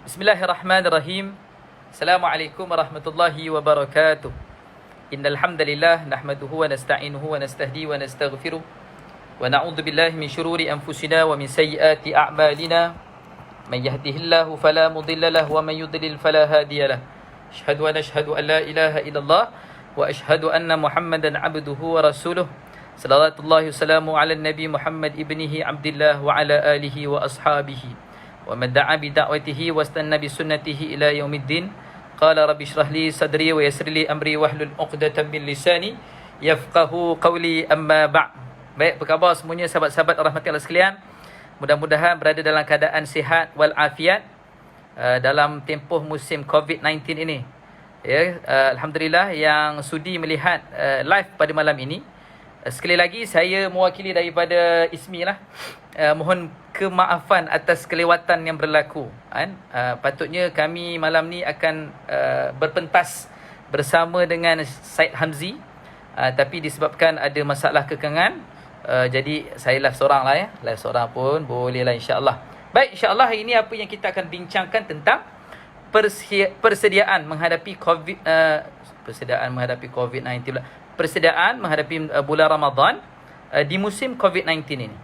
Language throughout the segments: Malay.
Bismillahirrahmanirrahim. Assalamualaikum warahmatullahi wabarakatuh. Innal hamdalillah nahmaduhu wa nasta'inuhu wa nastahdi wa nastaghfiruh wa na'udzu billahi min shururi anfusina wa min sayyiati a'malina. Man yahdihillahu fala mudilla lahu wa man yudlil fala hadiya lahu. Asyhadu an la ilaha illallah wa asyhadu anna Muhammadan 'abduhu wa rasuluh. Salawatullahi wassalamu ala nabi Muhammad ibnihi Abdillah wa ala alihi wa ashabihi. ومن دعا بدعوته واستنى بسنته إلى يوم الدين قال رب اشرح لي صدري ويسر لي أمري واحلل عقدة من لساني يفقهوا قولي أما بعد. Baik, apa khabar semuanya sahabat-sahabat rahmati Allah sekalian? Mudah-mudahan berada dalam keadaan sihat wal afiat dalam tempoh musim COVID-19 ini. Ya, alhamdulillah yang sudi melihat live pada malam ini. Sekali lagi saya mewakili daripada ISMI lah. Mohon kemaafan atas kelewatan yang berlaku. Patutnya kami malam ni akan berpentas bersama dengan Syed Hamzi, tapi disebabkan ada masalah kekangan, jadi saya live seorang lah ya. Live seorang pun boleh lah, insyaAllah. Baik, insyaAllah hari ini apa yang kita akan bincangkan tentang persediaan menghadapi COVID-19 pula. Persediaan menghadapi bulan Ramadan di musim COVID-19 ini.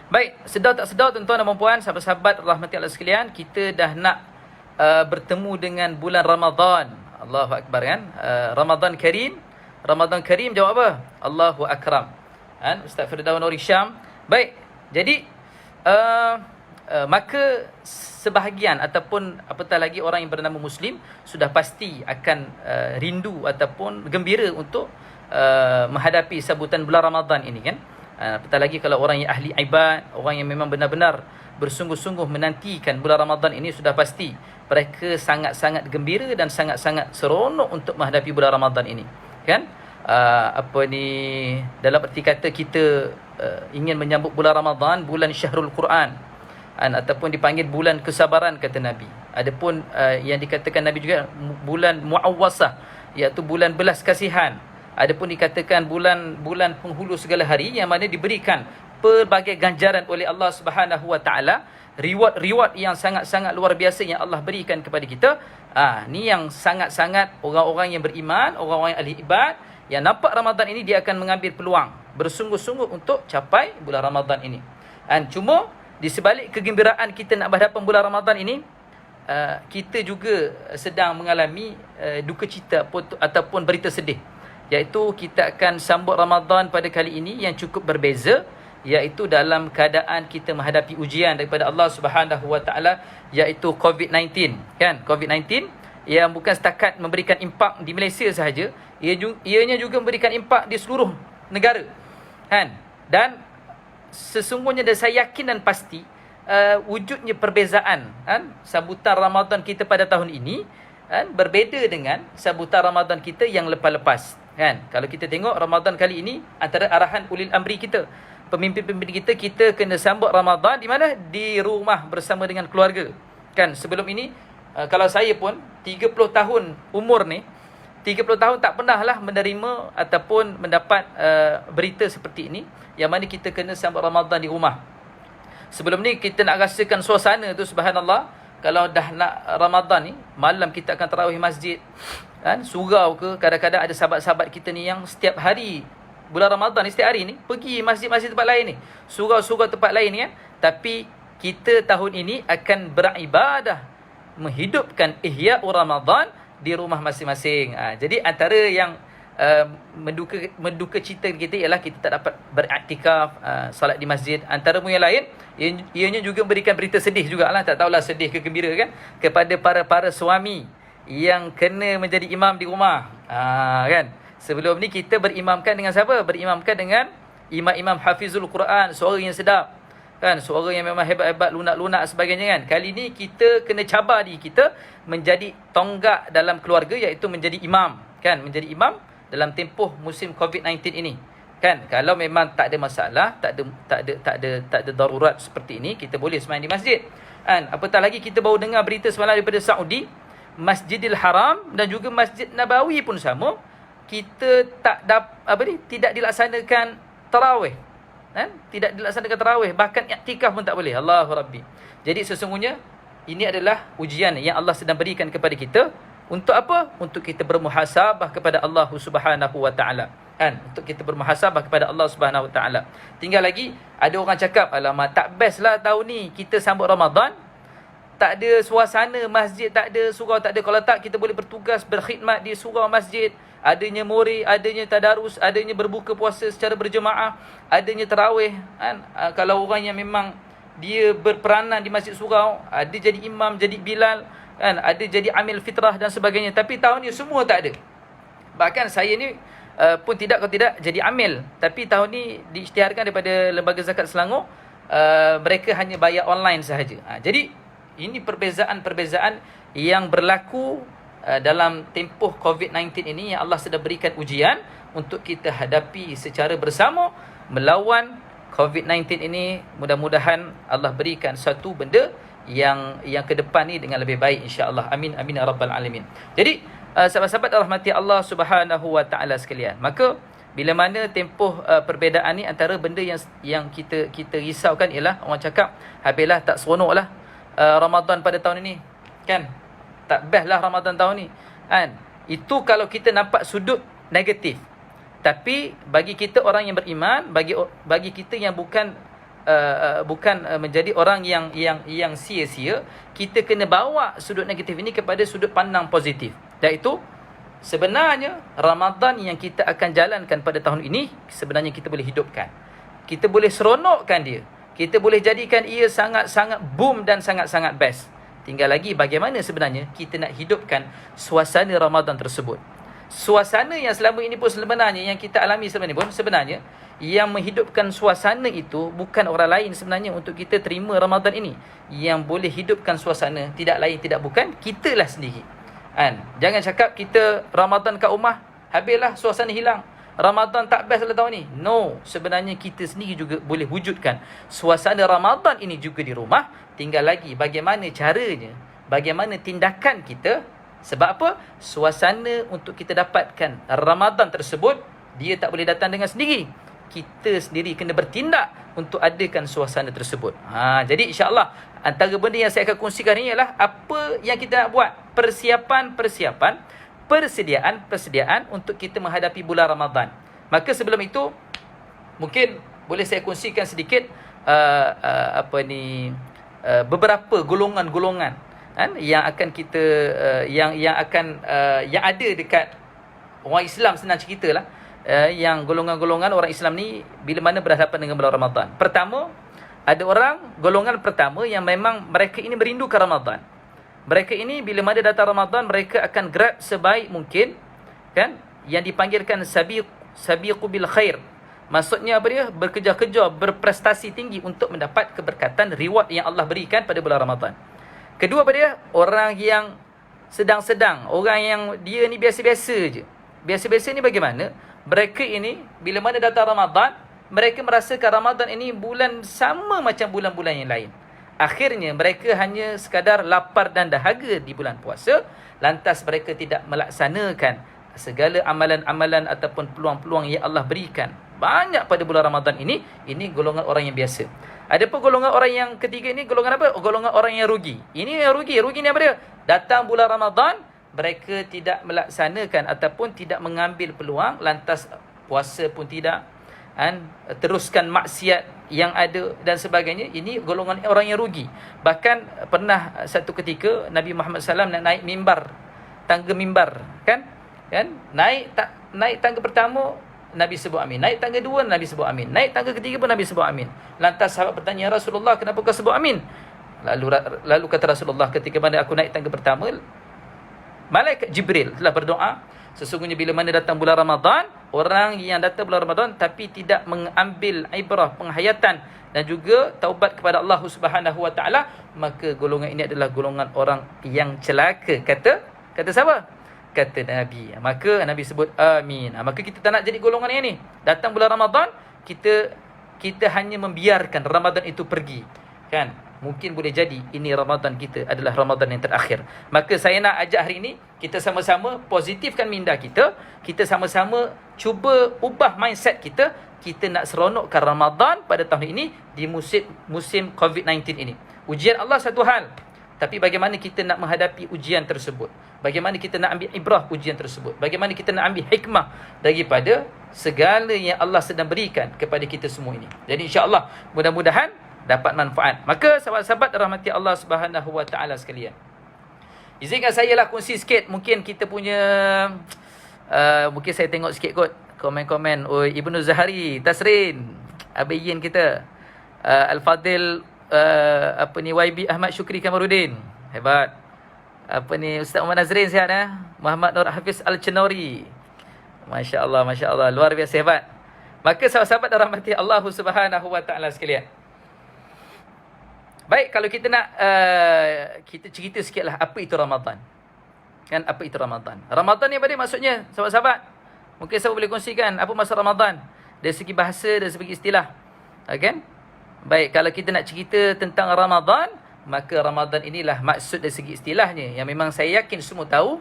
Baik, sedar tak sedar tuan-tuan dan puan, sahabat-sahabat rahmati Allah sekalian, kita dah nak bertemu dengan bulan Ramadan. Allahu Akbar kan? Ramadan Karim. Ramadan Karim jawab apa? Allahu Akram. Ustaz Firdaus Nuri Syam. Baik, jadi maka sebahagian ataupun apatah lagi orang yang bernama Muslim sudah pasti akan rindu ataupun gembira untuk menghadapi sambutan bulan Ramadan ini kan. Apatah lagi kalau orang yang ahli ibad, orang yang memang benar-benar bersungguh-sungguh menantikan bulan Ramadan ini, sudah pasti mereka sangat-sangat gembira dan sangat-sangat seronok untuk menghadapi bulan Ramadan ini kan. Dalam erti kata kita ingin menyambut bulan Ramadan, bulan Syahrul Quran, ataupun dipanggil bulan kesabaran kata Nabi. Adapun yang dikatakan Nabi juga bulan Muawwasah, iaitu bulan belas kasihan. Adapun dikatakan bulan penghulu segala hari, yang mana diberikan pelbagai ganjaran oleh Allah Subhanahu Wa Taala, reward yang sangat-sangat luar biasa yang Allah berikan kepada kita. Ni yang sangat-sangat orang-orang yang beriman, orang-orang yang ahli ibad, yang nampak Ramadan ini dia akan mengambil peluang bersungguh-sungguh untuk capai bulan Ramadan ini. Cuma di sebalik kegembiraan kita nak berhadapan bulan Ramadan ini, kita juga sedang mengalami duka cita ataupun berita sedih, iaitu kita akan sambut Ramadan pada kali ini yang cukup berbeza, iaitu dalam keadaan kita menghadapi ujian daripada Allah Subhanahu Wa Taala, iaitu COVID-19 kan. COVID-19 yang bukan setakat memberikan impak di Malaysia sahaja, ianya juga memberikan impak di seluruh negara kan. Dan sesungguhnya dan saya yakin dan pasti wujudnya perbezaan kan, sambutan Ramadan kita pada tahun ini kan, berbeza dengan sambutan Ramadan kita yang lepas-lepas kan. Kalau kita tengok Ramadan kali ini, antara arahan ulil amri kita, pemimpin-pemimpin kita kena sambut Ramadan di mana? Di rumah bersama dengan keluarga kan. Sebelum ini kalau saya pun 30 tahun umur ni, 30 tahun tak pernah lah menerima ataupun mendapat berita seperti ini, yang mana kita kena sambut Ramadan di rumah. Sebelum ni kita nak rasakan suasana tu, subhanallah. Kalau dah nak Ramadan ni, malam kita akan tarawih masjid kan, surau ke. Kadang-kadang ada sahabat-sahabat kita ni yang setiap hari bulan Ramadan ni, setiap hari ni pergi masjid-masjid tempat lain ni, surau-surau tempat lain ni kan. Tapi kita tahun ini akan beribadah, menghidupkan ihya Ramadan di rumah masing-masing. Jadi antara yang menduka cita kita ialah kita tak dapat beriktikaf, salat di masjid. Antara yang lain, ianya juga memberikan berita sedih jugalah, tak tahulah sedih ke gembira kan, kepada para suami yang kena menjadi imam di rumah kan. Sebelum ni kita berimamkan dengan siapa? Berimamkan dengan imam-imam hafizul Quran, suara yang sedap kan, suara yang memang hebat-hebat, lunak-lunak sebagainya kan. Kali ni kita kena cabar diri kita menjadi tonggak dalam keluarga, iaitu menjadi imam kan, menjadi imam dalam tempoh musim COVID-19 ini kan. Kalau memang tak ada masalah, tak ada darurat seperti ini, kita boleh sembahyang di masjid kan. Apatah lagi kita baru dengar berita semalam daripada Saudi, Masjidil Haram dan juga Masjid Nabawi pun sama, kita tidak dilaksanakan tarawih kan? Tidak dilaksanakan tarawih, bahkan iktikaf pun tak boleh. Allahu Rabbi. Jadi sesungguhnya ini adalah ujian yang Allah sedang berikan kepada kita. Untuk apa? Untuk kita bermuhasabah kepada Allah Subhanahu wa taala. Kan? Untuk kita bermuhasabah kepada Allah Subhanahu wa taala. Tinggal lagi ada orang cakap, alamak tak best lah tahun ni kita sambut Ramadan. Tak ada suasana masjid, tak ada surau, tak ada. Kalau tak, kita boleh bertugas berkhidmat di surau masjid. Adanya murid, adanya tadarus, adanya berbuka puasa secara berjemaah, adanya tarawih. Kan? Kalau orang yang memang dia berperanan di masjid surau, ada jadi imam, jadi bilal, kan, ada jadi amil fitrah dan sebagainya. Tapi tahun ni semua tak ada. Bahkan saya ni pun tidak jadi amil. Tapi tahun ni diisytiharkan daripada Lembaga Zakat Selangor, mereka hanya bayar online sahaja. Jadi ini perbezaan-perbezaan yang berlaku dalam tempoh COVID-19 ini, yang Allah sedang berikan ujian untuk kita hadapi secara bersama melawan COVID-19 ini. Mudah-mudahan Allah berikan satu benda yang ke depan ni dengan lebih baik, insya-Allah. Amin amin ya rabbal alamin. Jadi sahabat-sahabat rahmati Allah Subhanahu wa taala sekalian, maka bila mana tempoh perbezaan ni antara benda yang kita risaukan ialah orang cakap, habislah tak seronoklah Ramadan pada tahun ini, kan? Tak best lah Ramadan tahun ni, kan? Itu kalau kita nampak sudut negatif. Tapi bagi kita orang yang beriman, bagi kita yang bukan menjadi orang yang sia-sia, kita kena bawa sudut negatif ini kepada sudut pandang positif. Iaitu sebenarnya Ramadan yang kita akan jalankan pada tahun ini, sebenarnya kita boleh hidupkan. Kita boleh seronokkan dia. Kita boleh jadikan ia sangat-sangat boom dan sangat-sangat best. Tinggal lagi bagaimana sebenarnya kita nak hidupkan suasana Ramadan tersebut. Suasana yang selama ini pun sebenarnya yang kita alami selama ini pun sebenarnya yang menghidupkan suasana itu bukan orang lain sebenarnya untuk kita terima Ramadan ini. Yang boleh hidupkan suasana tidak lain tidak bukan kitalah sendiri. Kan? Jangan cakap kita Ramadan kat rumah, habislah suasana hilang. Ramadan tak best lah tahun ni. No, sebenarnya kita sendiri juga boleh wujudkan suasana Ramadan ini juga di rumah. Tinggal lagi bagaimana caranya, bagaimana tindakan kita. Sebab apa? Suasana untuk kita dapatkan Ramadan tersebut, dia tak boleh datang dengan sendiri. Kita sendiri kena bertindak untuk adakan suasana tersebut. Jadi insya-Allah antara benda yang saya akan kongsikan ini ialah apa yang kita nak buat. Persediaan untuk kita menghadapi bulan Ramadan. Maka sebelum itu mungkin boleh saya kongsikan sedikit beberapa golongan-golongan yang akan kita yang ada dekat orang Islam, senang ceritalah. Yang golongan-golongan orang Islam ni bila mana berhadapan dengan bulan Ramadan. Pertama, ada golongan pertama yang memang mereka ini merindukan Ramadan. Mereka ini bila mana datang Ramadan, mereka akan gerak sebaik mungkin, kan? Yang dipanggilkan sabiqu bil khair. Maksudnya apa dia? Berkejar-kejar, berprestasi tinggi untuk mendapat keberkatan, reward yang Allah berikan pada bulan Ramadan. Kedua apa dia? Orang yang sedang-sedang, orang yang dia ni biasa-biasa je. Biasa-biasa ni bagaimana? Mereka ini bila mana datang Ramadan, mereka merasakan Ramadan ini bulan sama macam bulan-bulan yang lain. Akhirnya mereka hanya sekadar lapar dan dahaga di bulan puasa, lantas mereka tidak melaksanakan segala amalan-amalan ataupun peluang-peluang yang Allah berikan banyak pada bulan Ramadan ini. Ini golongan orang yang biasa. Adapun golongan orang yang ketiga ini, golongan apa? Golongan orang yang rugi. Ini yang rugi. Rugi ni apa dia? Datang bulan Ramadan, mereka tidak melaksanakan ataupun tidak mengambil peluang, lantas puasa pun tidak, teruskan maksiat yang ada dan sebagainya. Ini golongan orang yang rugi. Bahkan pernah satu ketika Nabi Muhammad SAW nak naik mimbar, tangga mimbar, kan naik tangga pertama Nabi sebut amin, naik tangga dua Nabi sebut amin, naik tangga ketiga pun Nabi sebut amin. Lantas sahabat bertanya, "Ya Rasulullah, kenapa kau sebut amin?" Lalu kata Rasulullah, ketika mana aku naik tangga pertama, malaikat Jibril telah berdoa, sesungguhnya bila mana datang bulan Ramadan, orang yang datang bulan Ramadan tapi tidak mengambil ibrah, penghayatan dan juga taubat kepada Allah Subhanahu wa taala, maka golongan ini adalah golongan orang yang celaka. Kata siapa? Kata Nabi. Maka Nabi sebut amin. Maka kita tak nak jadi golongan yang ni. Datang bulan Ramadan, kita hanya membiarkan Ramadan itu pergi, kan? Mungkin boleh jadi ini Ramadan kita adalah Ramadan yang terakhir. Maka saya nak ajak hari ini kita sama-sama positifkan minda kita. Kita sama-sama cuba ubah mindset kita. Kita nak seronokkan Ramadan pada tahun ini di musim COVID-19 ini. Ujian Allah satu hal. Tapi bagaimana kita nak menghadapi ujian tersebut? Bagaimana kita nak ambil ibrah ujian tersebut? Bagaimana kita nak ambil hikmah daripada segala yang Allah sedang berikan kepada kita semua ini? Jadi insya-Allah mudah-mudahan dapat manfaat. Maka sahabat-sahabat rahmati Allah Subhanahu wa taala sekalian, izinkan saya lah kongsi sikit. Mungkin kita punya mungkin saya tengok sikit kot komen-komen. Ibnu Zahari, Tasrin, Abayin kita, Al-Fadil, YB Ahmad Syukri Kamarudin, hebat. Ustaz Muhammad Nazrin, sihat Muhammad Nur Hafiz Al-Cenori, masya-Allah, masya-Allah, luar biasa hebat. Maka sahabat-sahabat rahmati Allah Subhanahu wa taala sekalian, baik, kalau kita nak kita cerita sikitlah apa itu Ramadan. Kan, apa itu Ramadan? Ramadan ni apa dia maksudnya, sahabat-sahabat? Mungkin saya boleh kongsikan apa maksud Ramadan dari segi bahasa, dari segi istilah. Kan? Baik, kalau kita nak cerita tentang Ramadan, maka Ramadan inilah maksud dari segi istilahnya yang memang saya yakin semua tahu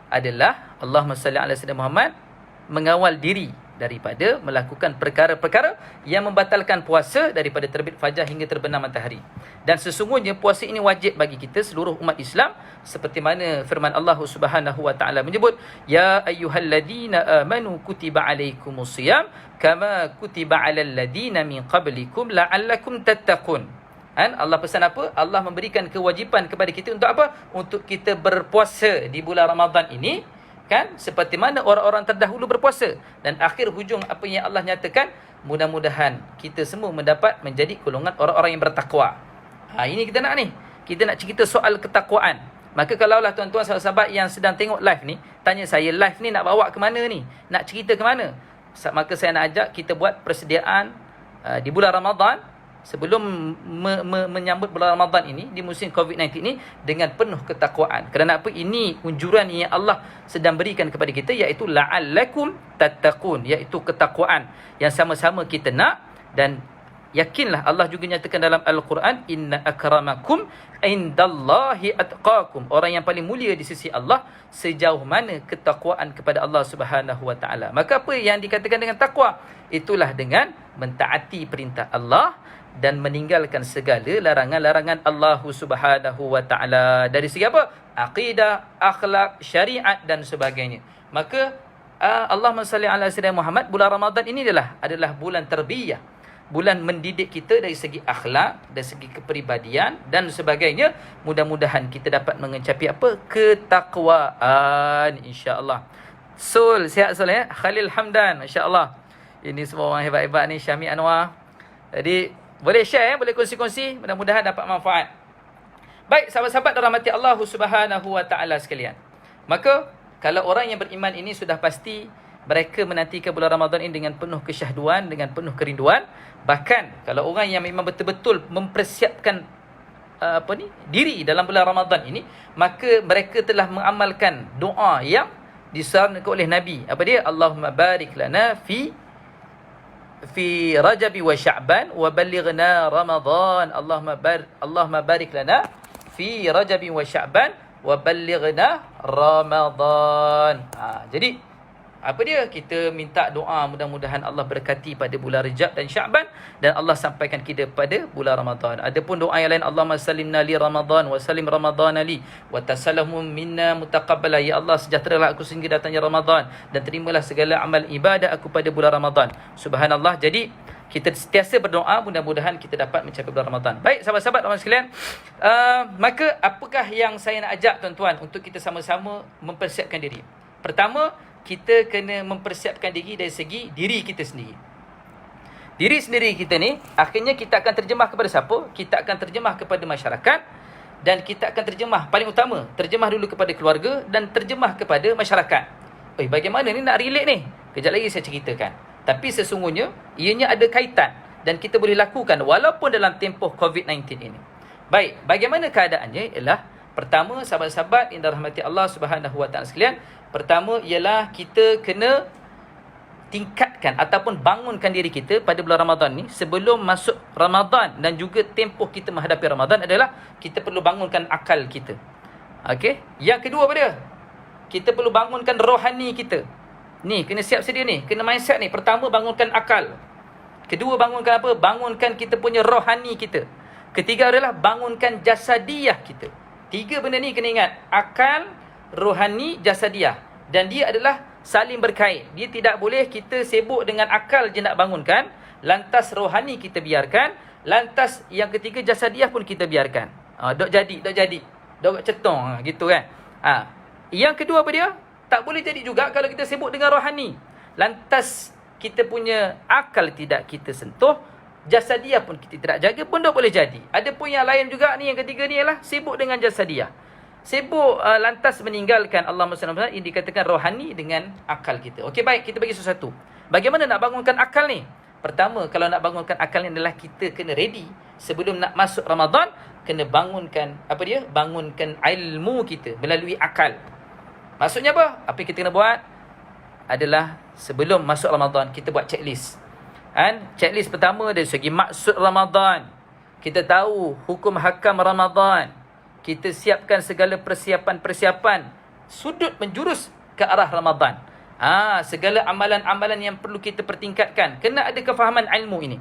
adalah Allahumma salli ala sayyidina Muhammad, mengawal diri daripada melakukan perkara-perkara yang membatalkan puasa daripada terbit fajar hingga terbenam matahari. Dan sesungguhnya puasa ini wajib bagi kita seluruh umat Islam, seperti mana firman Allah Subhanahu wa taala menyebut, ya ayyuhalladzina amanu kutiba alaikumusiyam kama kutiba alal ladzina min qablikum la'allakum tattaqun. Allah pesan apa? Allah memberikan kewajipan kepada kita untuk apa? Untuk kita berpuasa di bulan Ramadan ini, kan, seperti mana orang-orang terdahulu berpuasa. Dan akhir hujung apa yang Allah nyatakan, mudah-mudahan kita semua mendapat menjadi golongan orang-orang yang bertakwa. Ini kita nak ni. Kita nak cerita soal ketakwaan. Maka kalaulah tuan-tuan sahabat-sahabat yang sedang tengok live ni tanya saya, live ni nak bawa ke mana ni? Nak cerita ke mana? Maka saya nak ajak kita buat persediaan di bulan Ramadan, sebelum menyambut bulan Ramadan ini, di musim COVID-19 ini, dengan penuh ketakwaan. Kerana apa? Ini unjuran yang Allah sedang berikan kepada kita, iaitu la'allakum tattaqun, iaitu ketakwaan yang sama-sama kita nak. Dan yakinlah Allah juga nyatakan dalam Al-Quran, inna akramakum indallahi atqakum, orang yang paling mulia di sisi Allah sejauh mana ketakwaan kepada Allah Subhanahu wa taala. Maka apa yang dikatakan dengan takwa? Itulah dengan mentaati perintah Allah dan meninggalkan segala larangan-larangan Allah Subhanahu wa taala. Dari segi apa? Akidah, akhlak, syariat dan sebagainya. Maka Allahumma salli ala sayyidina Muhammad, bulan Ramadan ini adalah bulan tarbiyah, bulan mendidik kita dari segi akhlak, dari segi kepribadian dan sebagainya. Mudah-mudahan kita dapat mencapai apa? Ketakwaan, insya-Allah. Sul, sihat Sul ya? Khalil Hamdan, masya-Allah. Ini semua orang hebat-hebat ni, Syami Anwar. Jadi boleh share, boleh kongsi-kongsi, mudah-mudahan dapat manfaat. Baik, sahabat-sahabat rahmati Allah Subhanahu wa taala sekalian. Maka kalau orang yang beriman ini sudah pasti mereka menantikan bulan Ramadan ini dengan penuh kesyahduan, dengan penuh kerinduan. Bahkan kalau orang yang memang betul-betul mempersiapkan diri dalam bulan Ramadan ini, maka mereka telah mengamalkan doa yang disarankan oleh Nabi. Apa dia? Allahumma barik lana fi Rajab wa Sya'ban wa ballighna Ramadan. Allahumma barik lana fi Rajab wa Sya'ban wa ballighna Ramadan. Jadi apa dia? Kita minta doa mudah-mudahan Allah berkati pada bulan Rajab dan Sya'ban, dan Allah sampaikan kita pada bulan Ramadan. Adapun doa yang lain, Allahumma sallimna li Ramadan wa sallim Ramadan li wa tasallamu minna mutaqabbala. Ya Allah, sejahteralah aku sehingga datangnya Ramadan, dan terimalah segala amal ibadah aku pada bulan Ramadan. Subhanallah. Jadi kita sentiasa berdoa, mudah-mudahan kita dapat mencapai bulan Ramadan. Baik, sahabat-sahabat Ramadan sekalian, maka apakah yang saya nak ajak tuan-tuan untuk kita sama-sama mempersiapkan diri? Pertama, kita kena mempersiapkan diri dari segi diri kita sendiri. Diri sendiri kita ni, akhirnya kita akan terjemah kepada siapa? Kita akan terjemah kepada masyarakat, dan kita akan terjemah, paling utama, terjemah dulu kepada keluarga dan terjemah kepada masyarakat. Bagaimana ni nak relate ni? Kejap lagi saya ceritakan. Tapi sesungguhnya, ianya ada kaitan dan kita boleh lakukan walaupun dalam tempoh COVID-19 ini. Baik, bagaimana keadaannya? Ialah pertama, sahabat-sahabat yang dirahmati Allah Subhanahu wa taala sekalian, pertama ialah kita kena tingkatkan ataupun bangunkan diri kita pada bulan Ramadan ni. Sebelum masuk Ramadan dan juga tempoh kita menghadapi Ramadan adalah kita perlu bangunkan akal kita. Okey. Yang kedua apa dia? Kita perlu bangunkan rohani kita. Ni kena siap sedia ni, kena mindset ni. Pertama, bangunkan akal. Kedua, bangunkan apa? Bangunkan kita punya rohani kita. Ketiga adalah bangunkan jasadiah kita. Tiga benda ni kena ingat. Akal, rohani, jasadiah. Dan dia adalah saling berkait. Dia tidak boleh kita sibuk dengan akal je nak bangunkan, lantas rohani kita biarkan, lantas yang ketiga jasadiah pun kita biarkan. Dok jadi. Dok cetong gitu kan. Yang kedua apa dia? Tak boleh jadi juga kalau kita sibuk dengan rohani. Lantas kita punya akal tidak kita sentuh, jasadiah pun kita tidak jaga pun tak boleh jadi. Ada pun yang lain juga ni, yang ketiga ni ialah sibuk dengan jasadiah. Sibuk lantas meninggalkan Allah SWT, ini dikatakan rohani dengan akal kita. Okey, baik, kita bagi satu-satu. Bagaimana nak bangunkan akal ni? Pertama, kalau nak bangunkan akal ni adalah kita kena ready sebelum nak masuk Ramadan, kena bangunkan apa dia? Bangunkan ilmu kita melalui akal. Maksudnya apa? Apa yang kita kena buat adalah sebelum masuk Ramadan kita buat checklist. Checklist pertama dari segi maksud Ramadan. Kita tahu hukum hakam Ramadan. Kita siapkan segala persiapan-persiapan sudut menjurus ke arah Ramadan. Segala amalan-amalan yang perlu kita pertingkatkan. Kena ada kefahaman ilmu ini.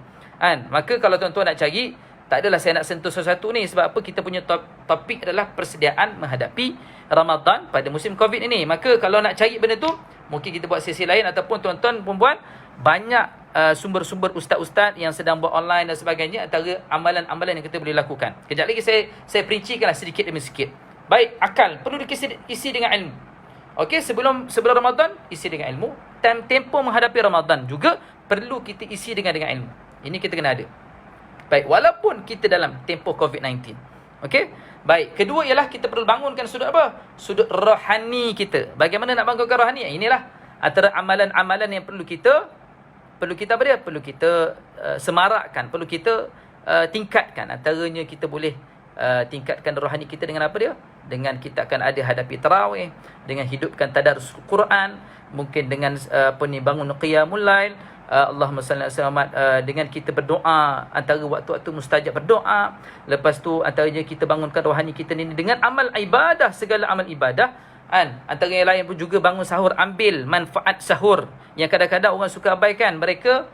Maka kalau tuan-tuan nak cari, tak adalah saya nak sentuh sesuatu ni. Sebab apa? Kita punya topik adalah persediaan menghadapi Ramadan pada musim Covid ini. Maka kalau nak cari benda tu, mungkin kita buat sesi lain. Ataupun tuan-tuan perempuan, banyak sumber-sumber ustaz-ustaz yang sedang buat online dan sebagainya. Antara amalan-amalan yang kita boleh lakukan. Kejap lagi saya perincikanlah sedikit demi sedikit. Baik, akal perlu diisi dengan ilmu. Okey, sebelum Ramadan isi dengan ilmu. Tempoh menghadapi Ramadan juga perlu kita isi dengan ilmu. Ini kita kena ada. Baik, walaupun kita dalam tempoh COVID-19. Okey? Baik, kedua ialah kita perlu bangunkan sudut apa? Sudut rohani kita. Bagaimana nak bangunkan rohani? Inilah antara amalan-amalan yang perlu kita apa dia? Perlu kita semarakkan, perlu kita tingkatkan. Antaranya kita boleh tingkatkan rohani kita dengan apa dia? Dengan kita akan ada hadapi tarawih, dengan hidupkan tadarus Quran, mungkin dengan bangun qiyamul lail, Allahumma salli ala Muhammad, dengan kita berdoa antara waktu-waktu mustajab berdoa. Lepas tu antaranya kita bangunkan rohani kita ni dengan amal ibadah, segala amal ibadah. Antara yang lain pun juga bangun sahur, ambil manfaat sahur yang kadang-kadang orang suka abaikan. Mereka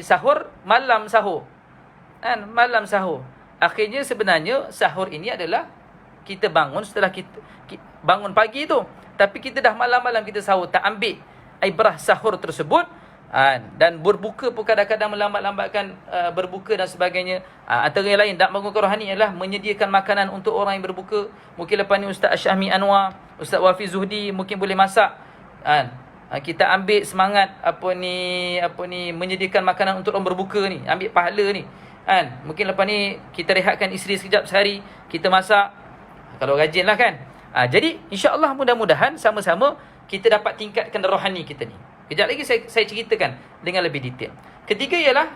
sahur malam sahur. Malam sahur. Akhirnya sebenarnya sahur ini adalah kita bangun setelah kita bangun pagi tu, tapi kita dah malam-malam kita sahur, tak ambil ibrah sahur tersebut. Dan berbuka pun kadang-kadang melambat-lambatkan berbuka dan sebagainya. Antara yang lain nak bangunkan rohani adalah menyediakan makanan untuk orang yang berbuka. Mungkin lepas ni Ustaz Syahmi Anwar, Ustaz Wafi Zuhdi mungkin boleh masak. Kita ambil semangat menyediakan makanan untuk orang berbuka ni, ambil pahala ni. Mungkin lepas ni kita rehatkan isteri sekejap sehari, kita masak, kalau rajin lah kan. Jadi insya-Allah mudah-mudahan sama-sama kita dapat tingkatkan rohani kita ni. Kejap lagi saya ceritakan dengan lebih detail. Ketiga ialah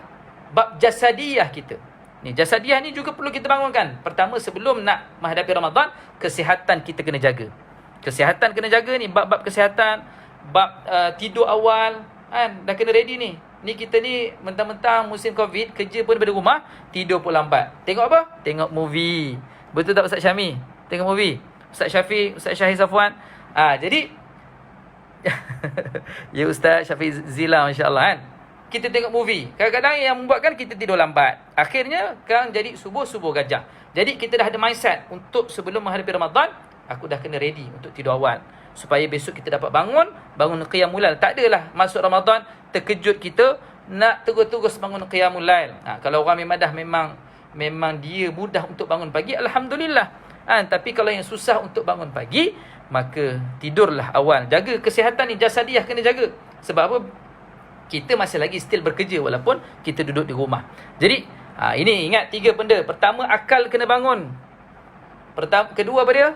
bab jasadiah kita. Ni jasadiah ni juga perlu kita bangunkan. Pertama, sebelum nak menghadapi Ramadan, kesihatan kita kena jaga. Kesihatan kena jaga ni, bab-bab kesihatan, bab tidur awal, dah kena ready ni. Ni kita ni mentang-mentang musim Covid, kerja pun daripada rumah, tidur pun lambat. Tengok apa? Tengok movie. Betul tak Ustaz Syami? Tengok movie. Ustaz Syafiq, Ustaz Syahir Safwan. Jadi ya Ustaz Syafiq Zila, masya-Allah kan. Kita tengok movie. Kadang-kadang yang membuatkan kita tidur lambat. Akhirnya kan jadi subuh gajah. Jadi kita dah ada mindset untuk sebelum menghadapi Ramadan, aku dah kena ready untuk tidur awal supaya besok kita dapat bangun qiyamul lail. Tak adalah masuk Ramadan terkejut kita nak terus-terus bangun qiyamul lail. Kalau orang memang dia mudah untuk bangun pagi, alhamdulillah. Tapi kalau yang susah untuk bangun pagi, maka tidurlah awal. Jaga kesihatan ni, jasadiah kena jaga. Sebab apa? Kita masih lagi still bekerja walaupun kita duduk di rumah. Jadi ini ingat 3 benda. Pertama, akal kena bangun. Kedua apa dia?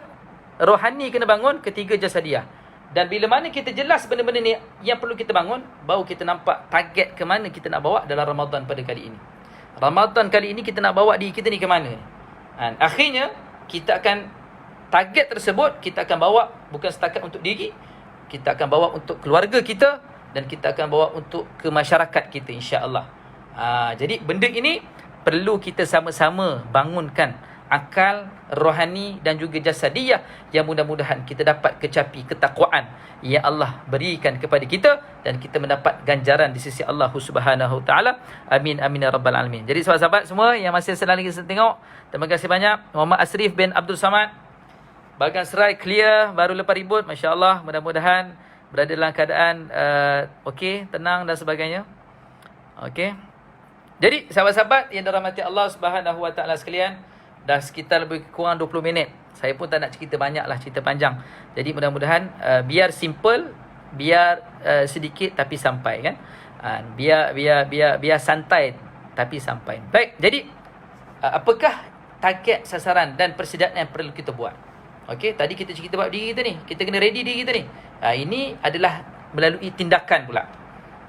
Rohani kena bangun. Ketiga, jasadiah. Dan bila mana kita jelas benda-benda ni yang perlu kita bangun, baru kita nampak target ke mana kita nak bawa dalam Ramadan pada kali ini. Ramadan kali ini kita nak bawa diri kita ni ke mana? Akhirnya kita akan target tersebut kita akan bawa bukan setakat untuk diri, kita akan bawa untuk keluarga kita dan kita akan bawa untuk ke masyarakat kita, insya-Allah. Jadi benda ini perlu kita sama-sama bangunkan akal, rohani dan juga jasadiyah, yang mudah-mudahan kita dapat kecapi ketakwaan yang Allah berikan kepada kita dan kita mendapat ganjaran di sisi Allah Subhanahu taala. Amin amin ya rabbal alamin. Jadi sahabat-sahabat semua yang masih sedang lagi tengok, terima kasih banyak. Muhammad Asrif bin Abdul Samad, bahagian serai clear, baru lepas ribut, masya-Allah. Mudah-mudahan berada dalam keadaan okey, tenang dan sebagainya. Okey. Jadi sahabat-sahabat yang dirahmati Allah Subhanahu wa taala sekalian, dah sekitar lebih kurang 20 minit. Saya pun tak nak cerita banyak lah, cerita panjang. Jadi mudah-mudahan biar simple, biar sedikit tapi sampai kan. Biar santai tapi sampai. Baik, jadi apakah target, sasaran dan persediaan yang perlu kita buat? Okey, tadi kita cerita bab diri kita ni. Kita kena ready diri kita ni. Ini adalah melalui tindakan pula.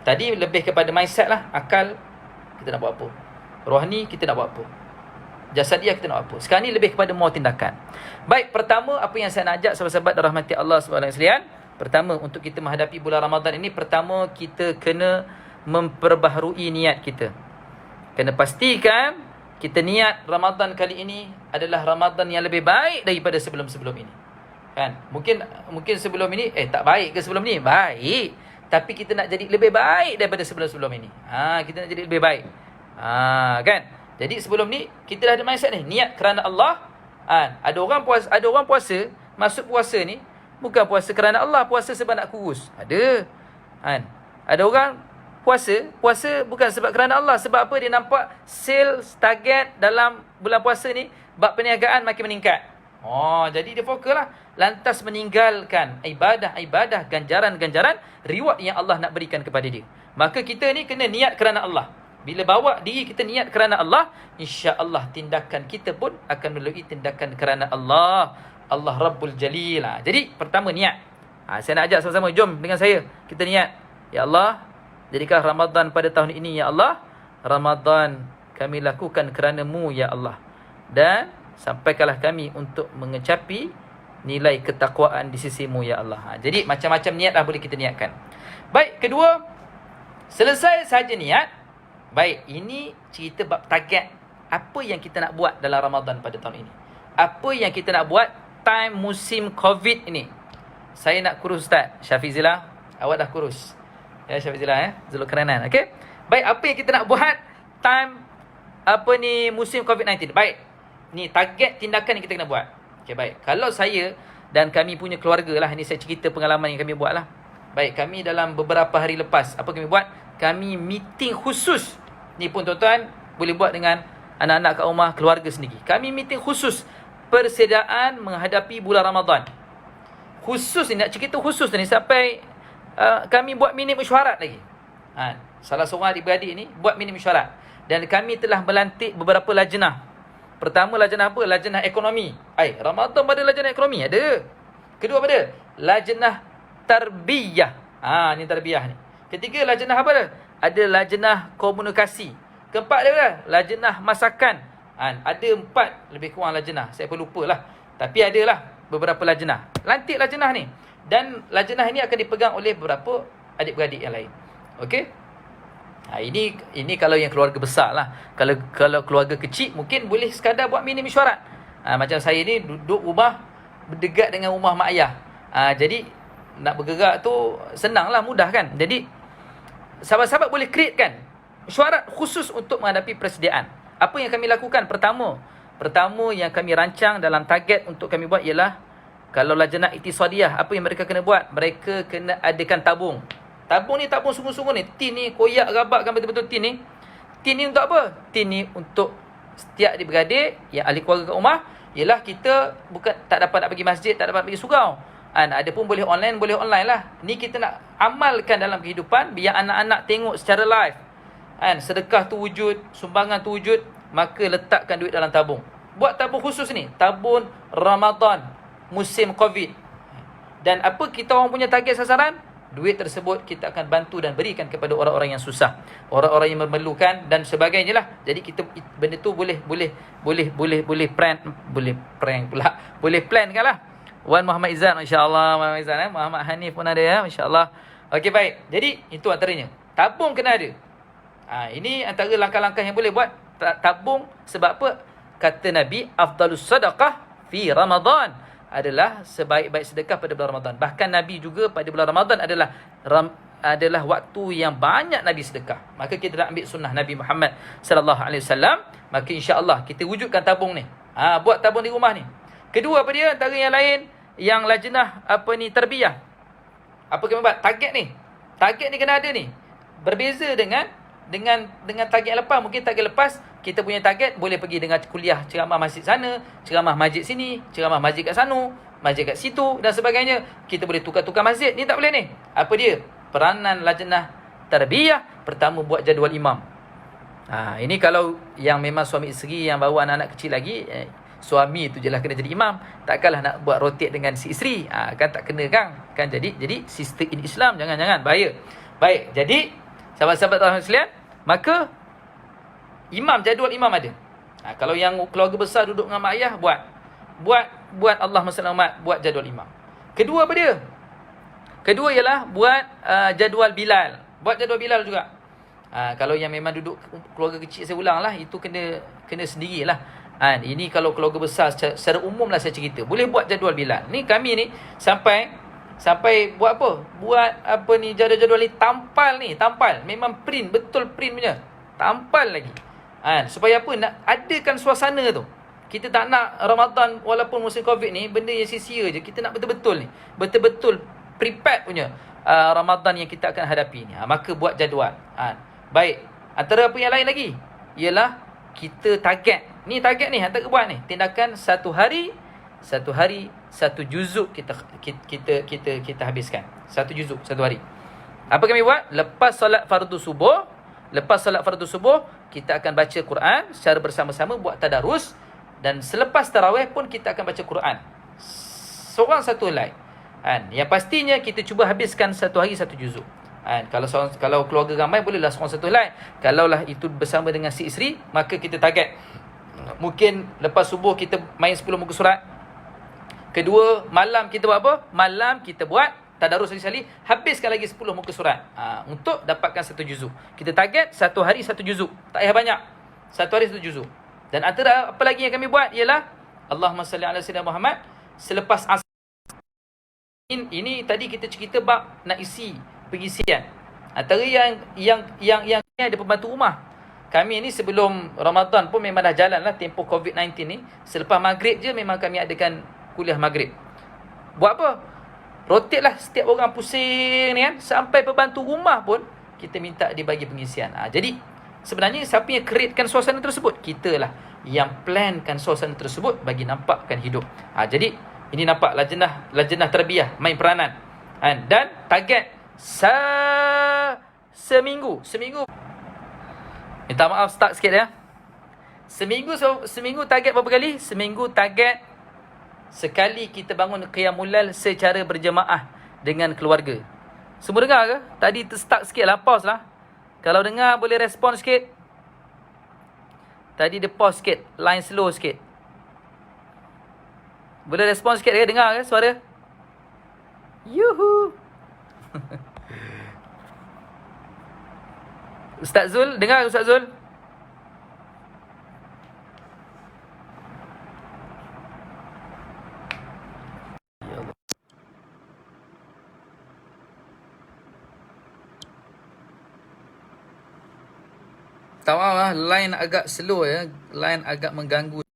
Tadi lebih kepada mindset lah, akal kita nak buat apa, rohani kita nak buat apa, jasadiah kita nak buat apa. Sekarang ni lebih kepada mau tindakan. Baik, pertama apa yang saya nak ajak sahabat-sahabat dan rahmati Allah Subhanahu sekalian, pertama untuk kita menghadapi bulan Ramadan ini, pertama kita kena memperbaharui niat kita. Kena pastikan kita niat Ramadan kali ini adalah Ramadan yang lebih baik daripada sebelum-sebelum ini. Kan? Mungkin sebelum ini tak baik ke sebelum ni? Baik. Tapi kita nak jadi lebih baik daripada sebelum-sebelum ini. Kita nak jadi lebih baik. Kan? Jadi sebelum ni kita dah ada mindset ni, niat kerana Allah. Ada orang puasa, masuk puasa ni bukan puasa kerana Allah, puasa sebab nak kurus. Ada. Ada orang puasa bukan sebab kerana Allah. Sebab apa? Dia nampak sales target dalam bulan puasa ni, bab perniagaan makin meningkat. Jadi dia fokuslah, lantas meninggalkan ibadah, ganjaran-ganjaran, reward yang Allah nak berikan kepada dia. Maka kita ni kena niat kerana Allah. Bila bawa diri kita niat kerana Allah, insya-Allah tindakan kita pun akan melalui tindakan kerana Allah. Allah Rabbul Jalil. Jadi pertama niat. Saya nak ajak sama-sama, jom dengan saya kita niat. Ya Allah, jadikan Ramadan pada tahun ini ya Allah, Ramadan kami lakukan kerana-Mu ya Allah. Dan sampaikanlah kami untuk mengecapi nilai ketakwaan di sisi-Mu ya Allah. Jadi macam-macam niat lah boleh kita niatkan. Baik, kedua, selesai saja niat. Baik, ini cerita bab target. Apa yang kita nak buat dalam Ramadan pada tahun ini? Apa yang kita nak buat time musim COVID ini? Saya nak kurus Ustaz. Syafizillah, awak dah kurus. Ya Syafizillah, Zulkarnain. Okey. Baik, apa yang kita nak buat time musim COVID-19? Baik. Ni target tindakan yang kita kena buat. Okey, baik. Kalau saya dan kami punya keluarga lah, ni saya cerita pengalaman yang kami buat lah. Baik, kami dalam beberapa hari lepas, apa kami buat? Kami meeting khusus. Ni pun tuan-tuan boleh buat dengan anak-anak kat rumah, keluarga sendiri. Kami meeting khusus persediaan menghadapi bulan Ramadan. Khusus ni, nak cerita khusus ni sampai kami buat mini mesyuarat lagi. Salah seorang adik-beradik ni buat mini mesyuarat. Dan kami telah melantik beberapa lajnah. Pertama lajnah apa? Lajnah ekonomi. Ramadan pada lajnah ekonomi ada. Kedua pada lajnah tarbiyah. Ni tarbiyah ni. Ketiga lajnah apa dah? Ada lajnah komunikasi. Keempat dia lajnah masakan. Ada 4 lebih kurang lajnah. Saya pun lupalah. Tapi adalah beberapa lajnah. Lantik lajnah ni. Dan lajnah ini akan dipegang oleh beberapa adik-beradik yang lain. Okey? Ini kalau yang keluarga besar lah. Kalau keluarga kecil mungkin boleh sekadar buat mini mesyuarat. Macam saya ni duduk rumah berdekat dengan rumah mak ayah. Jadi nak bergerak tu senang lah, mudah kan. Jadi sahabat-sahabat boleh create kan mesyuarat khusus untuk menghadapi persediaan. Apa yang kami lakukan? Pertama yang kami rancang dalam target untuk kami buat ialah, kalau lajnah iktisadiyah, apa yang mereka kena buat? Mereka kena adakan tabung. Tabung ni tabung sungguh-sungguh ni. Tin ni koyak rabakkan betul-betul tin ni. Tin ni untuk apa? Tin ni untuk setiap adik-beradik yang ahli keluarga kat rumah, ialah kita bukan tak dapat nak pergi masjid, tak dapat pergi surau. Ada pun boleh online lah. Ni kita nak amalkan dalam kehidupan biar anak-anak tengok secara live. Sedekah tu wujud, sumbangan tu wujud, maka letakkan duit dalam tabung. Buat tabung khusus ni, tabung Ramadan musim COVID. Dan apa kita orang punya target sasaran? Duit tersebut kita akan bantu dan berikan kepada orang-orang yang susah, orang-orang yang memerlukan dan sebagainya lah. Jadi kita benda tu boleh plan kan lah. Wan Muhammad Izan, masya-Allah, Muhammad Izan, Muhammad Hanif pun ada ya, masya-Allah. Okey, baik. Jadi itu antaranya. Tabung kena ada. Ini antara langkah-langkah yang boleh buat tabung. Sebab apa? kata Nabi, afdalus sadaqah fi Ramadan, adalah sebaik-baik sedekah pada bulan Ramadan. Bahkan Nabi juga pada bulan Ramadan adalah waktu yang banyak Nabi sedekah. Maka kita nak ambil sunnah Nabi Muhammad sallallahu alaihi wasallam, maka insya-Allah kita wujudkan tabung ni. Buat tabung di rumah ni. Kedua apa dia? Antara yang lain, yang lajnah tarbiyah. Apa kami buat? Target ni. Target ni kena ada ni. Berbeza dengan target yang lepas. Mungkin target lepas kita punya target boleh pergi dengan kuliah ceramah masjid sana, ceramah masjid sini, ceramah masjid kat sana, masjid kat situ dan sebagainya. Kita boleh tukar-tukar masjid. Ni tak boleh ni. Apa dia? Peranan lajnah tarbiyah. Pertama, buat jadual imam. Ini kalau yang memang suami isteri yang bawa anak-anak kecil lagi, suami tu je lah kena jadi imam. Takkanlah nak buat rotate dengan si isteri. Kan tak kena kan? Jadi sistem in Islam jangan bahaya. Baik, jadi sahabat-sahabat sekalian, maka jadual imam ada. Kalau yang keluarga besar duduk dengan mak ayah, buat Allah Muhammad, buat jadual imam. Kedua apa dia? Kedua ialah buat jadual Bilal. Buat jadual Bilal juga. Kalau yang memang duduk keluarga kecil, saya ulang lah, itu kena sendirilah. Ini kalau keluarga besar secara umum lah saya cerita. Boleh buat jadual Bilal. Ni kami ni sampai buat apa? Buat jadual-jadual ni tampal. Memang print, betul print punya. Tampal lagi. Supaya apa? Nak adakan suasana tu. Kita tak nak Ramadan walaupun musim Covid ni benda yang sia-sia je. Kita nak betul-betul ni. Betul-betul prepared punya Ramadan yang kita akan hadapi ni. Maka buat jadual. Baik. Antara apa yang lain lagi? Ialah kita target. Ni target ni, hantar ke buat ni. Tindakan satu hari satu juzuk kita habiskan. Satu juzuk satu hari. Apa kami buat? Lepas solat fardu subuh, kita akan baca Quran secara bersama-sama, buat tadarus, dan selepas tarawih pun kita akan baca Quran. Seorang satu helai. Yang pastinya kita cuba habiskan satu hari satu juzuk. Kalau keluarga ramai, bolehlah seorang satu helai. Kalaulah itu bersama dengan si isteri, maka kita target. Mungkin lepas subuh kita main 10 muka surat. Kedua, malam kita buat apa? Malam kita buat tadarus sekali, habiskan lagi 10 muka surat. Untuk dapatkan satu juzuk. Kita target satu hari satu juzuk. Tak payah banyak. Satu hari satu juzuk. Dan antara apa lagi yang kami buat ialah Allahumma salli ala sayyidina Muhammad selepas asar. Ini tadi kita cerita bab nak isi pengisian. Antara yang ada pembantu rumah. Kami ni sebelum Ramadan pun memang dah jalan lah tempoh COVID-19 ni. Selepas maghrib je memang kami adakan kuliah maghrib. Buat apa? Rotate lah setiap orang pusing ni kan. Sampai pembantu rumah pun kita minta dia bagi pengisian. Jadi sebenarnya siapa yang createkan suasana tersebut? Kita lah yang plankan suasana tersebut bagi nampakkan hidup. Jadi ini nampak lajnah tarbiyah main peranan. Dan target seminggu. Minta maaf start sikit ya. Seminggu target berapa kali? Seminggu target sekali kita bangun qiyamul lail secara berjemaah dengan keluarga. Semua dengar ke? Tadi terstuck sikit lah, pause lah. Kalau dengar boleh respon sikit. Tadi dia pause sikit, line slow sikit. Boleh respon sikit ke? Dengar ke suara? Yuhu. Ustaz Zul, dengar Ustaz Zul? Tak maaf lah, line agak slow ya. Line agak mengganggu.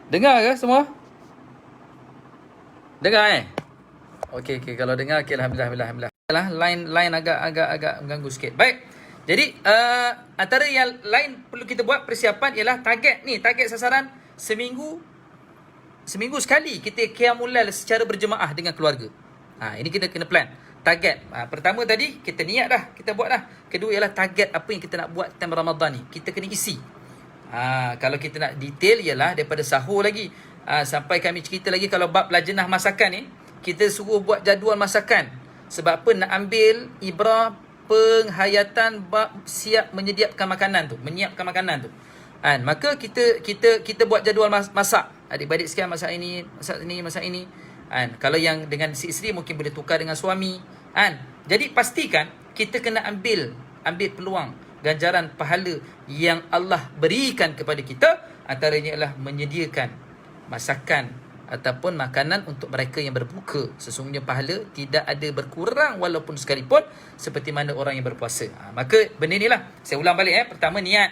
Dengar ke semua? Dengar Okey, kalau dengar, okay, alhamdulillah. Line agak mengganggu sikit. Baik. Jadi antara yang lain perlu kita buat persiapan ialah target sasaran seminggu sekali kita qiyamul lail secara berjemaah dengan keluarga. Ini kita kena plan. Target. Pertama tadi kita niat dah, kita buat dah. Kedua ialah target apa yang kita nak buat time Ramadan ni. Kita kena isi. Kalau kita nak detail ialah daripada sahur lagi. Sampai kami cerita lagi kalau bab lajnah masakan ni, kita suruh buat jadual masakan. Sebab apa? Nak ambil ibrah penghayatan bab siap menyiapkan makanan tu. Maka kita buat jadual masak. Adik-beradik sekian masak ini. Kalau yang dengan si isteri mungkin boleh tukar dengan suami. Jadi pastikan kita kena ambil peluang ganjaran pahala yang Allah berikan kepada kita, antaranya ialah menyediakan masakan ataupun makanan untuk mereka yang berbuka. Sesungguhnya pahala tidak ada berkurang walaupun sekalipun, seperti mana orang yang berpuasa. Maka benda inilah, saya ulang balik. Pertama, niat.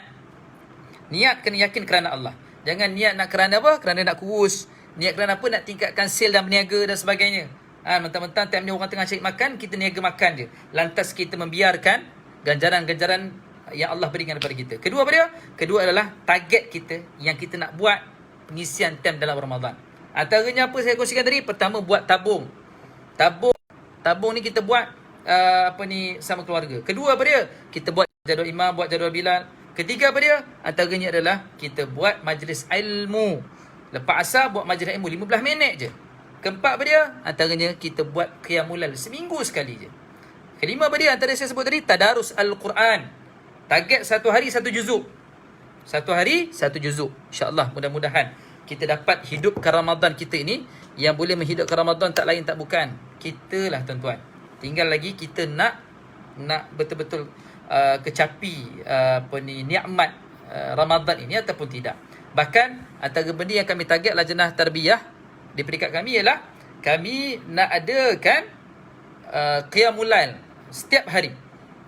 Niat kena yakin kerana Allah. Jangan niat nak kerana apa? Kerana nak kurus. Niat kerana apa? Nak tingkatkan sel dan berniaga dan sebagainya. Mentang-mentang tiap ni orang tengah cari makan, kita niaga makan je. Lantas kita membiarkan ganjaran-ganjaran yang Allah berikan kepada kita. Kedua apa dia? Kedua adalah target kita yang kita nak buat pengisian time dalam Ramadan. Antaranya apa saya kongsikan tadi? Pertama, buat tabung. Tabung ni kita buat sama keluarga. Kedua apa dia? Kita buat jadual imam, buat jadual Bilal. Ketiga apa dia? Antaranya adalah kita buat majlis ilmu. Lepas asar buat majlis ilmu 15 minit je. Keempat apa dia? Antaranya kita buat qiyamul lail seminggu sekali je. Kelima apa dia? Antara saya sebut tadi, tadarus Al-Quran. Target satu hari satu juzuk. Satu hari satu juzuk. InsyaAllah mudah-mudahan kita dapat hidupkan Ramadan kita ini. Yang boleh menghidupkan Ramadan tak lain tak bukan kita lah tuan-tuan. Tinggal lagi kita nak betul-betul kecapi nikmat Ramadan ini ataupun tidak. Bahkan antara benda yang kami target lajnah tarbiyah di peringkat kami ialah kami nak adakan qiyamul lail setiap hari.